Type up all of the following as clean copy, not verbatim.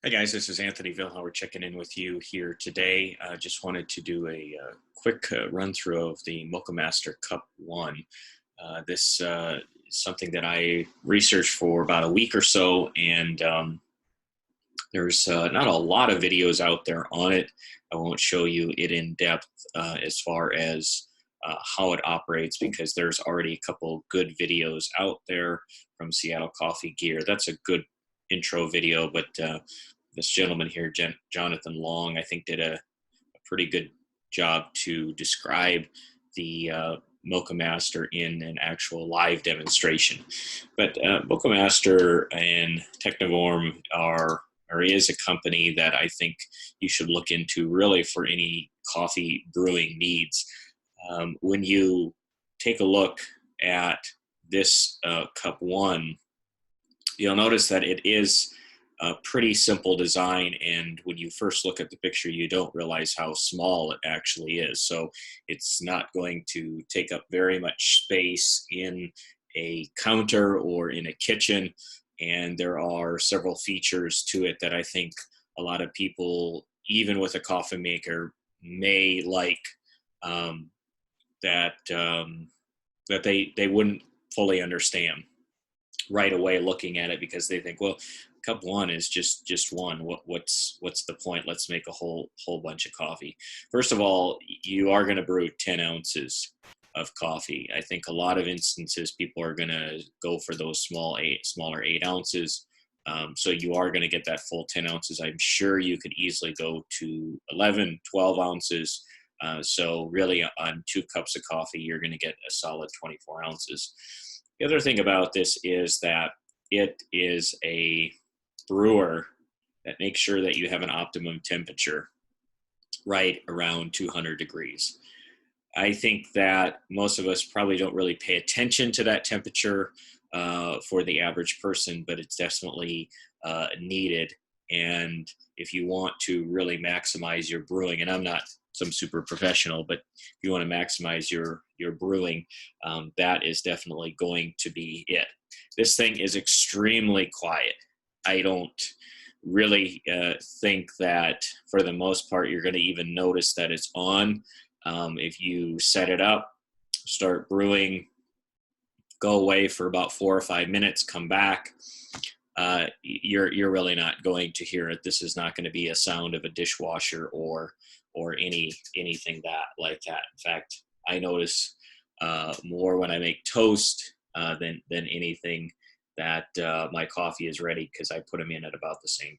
Hi guys, this is Anthony Vilhauer checking in with you here today. Just wanted to do a quick run through of the Moccamaster Cup-One. This is something that I researched for about a week or so, and there's not a lot of videos out there on it. I won't show you it in depth as far as how it operates, because there's already a couple good videos out there from Seattle Coffee Gear. That's a good intro video, but this gentleman here, Jonathan Long, I think did a pretty good job to describe the Moccamaster in an actual live demonstration. But Moccamaster and Technivorm is a company that I think you should look into really for any coffee brewing needs. When you take a look at this Cup-One, you'll notice that it is a pretty simple design, and when you first look at the picture you don't realize how small it actually is. So it's not going to take up very much space in a counter or in a kitchen, and there are several features to it that I think a lot of people, even with a coffee maker, may like, that they wouldn't fully understand right away looking at it, because they think, well, Cup-One is just one. What's the point? Let's make a whole bunch of coffee. First of all, you are going to brew 10 ounces of coffee. I think a lot of instances people are going to go for those smaller 8 ounces. So you are going to get that full 10 ounces. I'm sure you could easily go to 11, 12 ounces. So really on 2 cups of coffee, you're going to get a solid 24 ounces. The other thing about this is that it is a brewer that makes sure that you have an optimum temperature right around 200 degrees. I think that most of us probably don't really pay attention to that temperature for the average person, but it's definitely needed. And if you want to really maximize your brewing, and I'm not some super professional, but if you want to maximize your brewing, that is definitely going to be it. This thing is extremely quiet. I don't really think that for the most part you're going to even notice that it's on. If you set it up, start brewing, go away for about 4 or 5 minutes, come back, you're really not going to hear it. This is not going to be a sound of a dishwasher or anything like that. In fact, I notice more when I make toast than anything that my coffee is ready, because I put them in at about the same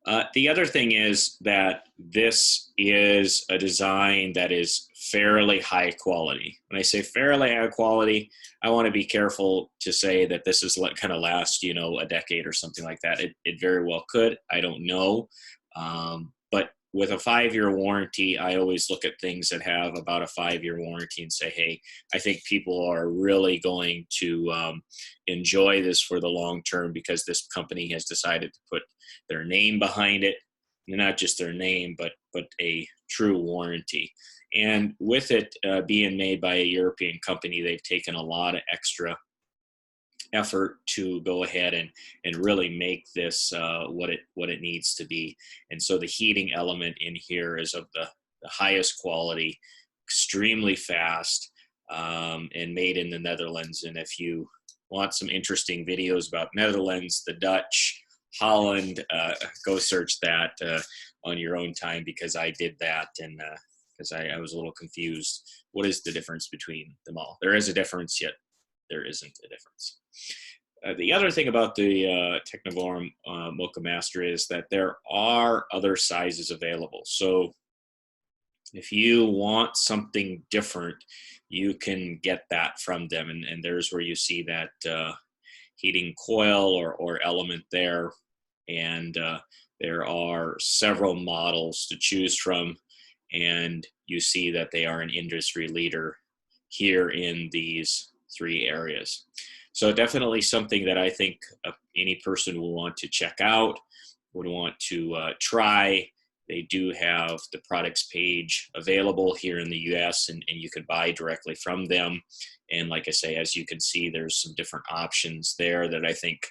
time. The other thing is that this is a design that is fairly high quality. When I say fairly high quality, I want to be careful to say that this is going to last, a decade or something like that. It very well could. I don't know. But with a 5-year warranty, I always look at things that have about a 5-year warranty and say, hey, I think people are really going to enjoy this for the long term, because this company has decided to put their name behind it. Not just their name, but a true warranty. And with it being made by a European company, they've taken a lot of extra effort to go ahead and really make this what it needs to be. And so the heating element in here is of the highest quality, extremely fast, and made in the Netherlands. And if you want some interesting videos about Netherlands, the Dutch, Holland, go search that on your own time, because I did that, and because I was a little confused. What is the difference between them all? There is a difference, yet there isn't a difference. The other thing about the Technivorm Moccamaster is that there are other sizes available. So if you want something different, you can get that from them. And there's where you see that heating coil or element there. And there are several models to choose from. And you see that they are an industry leader here in these 3 areas. So definitely something that I think any person will want to check out, would want to try. They do have the products page available here in the US, and you can buy directly from them. And like I say, as you can see, there's some different options there that I think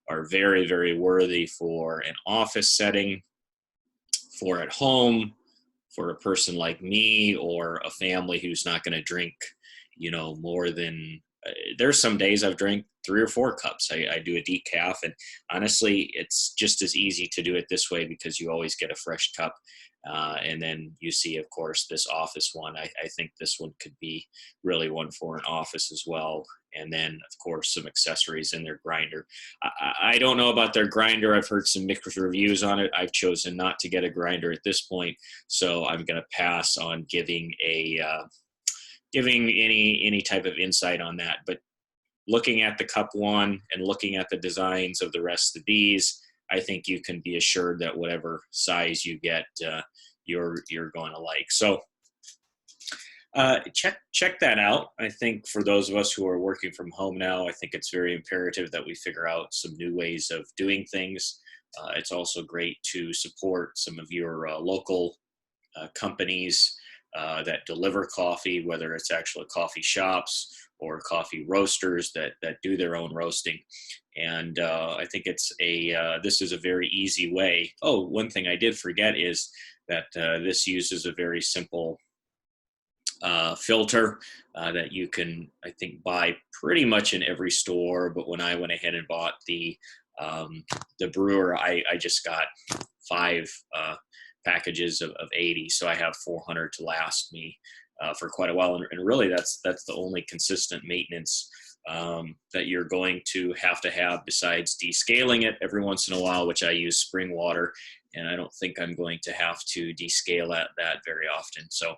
are very, very worthy for an office setting, for at home, for a person like me or a family who's not going to drink, more than, there's some days I've drank 3 or 4 cups. I do a decaf, and honestly, it's just as easy to do it this way because you always get a fresh cup. And then you see, of course, this office one. I think this one could be really one for an office as well. And then, of course, some accessories in their grinder. I don't know about their grinder. I've heard some mixed reviews on it. I've chosen not to get a grinder at this point, so I'm going to pass on giving any type of insight on that. But looking at the Cup-One and looking at the designs of the rest of these, I think you can be assured that whatever size you get, you're going to like. So check that out. I think for those of us who are working from home now, I think it's very imperative that we figure out some new ways of doing things. It's also great to support some of your local companies that deliver coffee, whether it's actual coffee shops or coffee roasters that do their own roasting. And I think this is a very easy way. Oh, one thing I did forget is that this uses a very simple filter that you can, I think, buy pretty much in every store. But when I went ahead and bought the brewer, I just got 5 packages of 80, so I have 400 to last me for quite a while. And really, that's the only consistent maintenance that you're going to have besides descaling it every once in a while, which I use spring water, and I don't think I'm going to have to descale that very often. So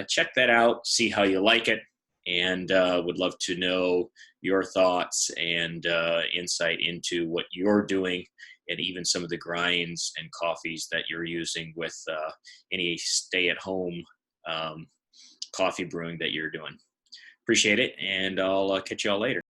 check that out, see how you like it, and would love to know your thoughts and insight into what you're doing, and even some of the grinds and coffees that you're using with any stay-at-home coffee brewing that you're doing. Appreciate it, and I'll catch you all later.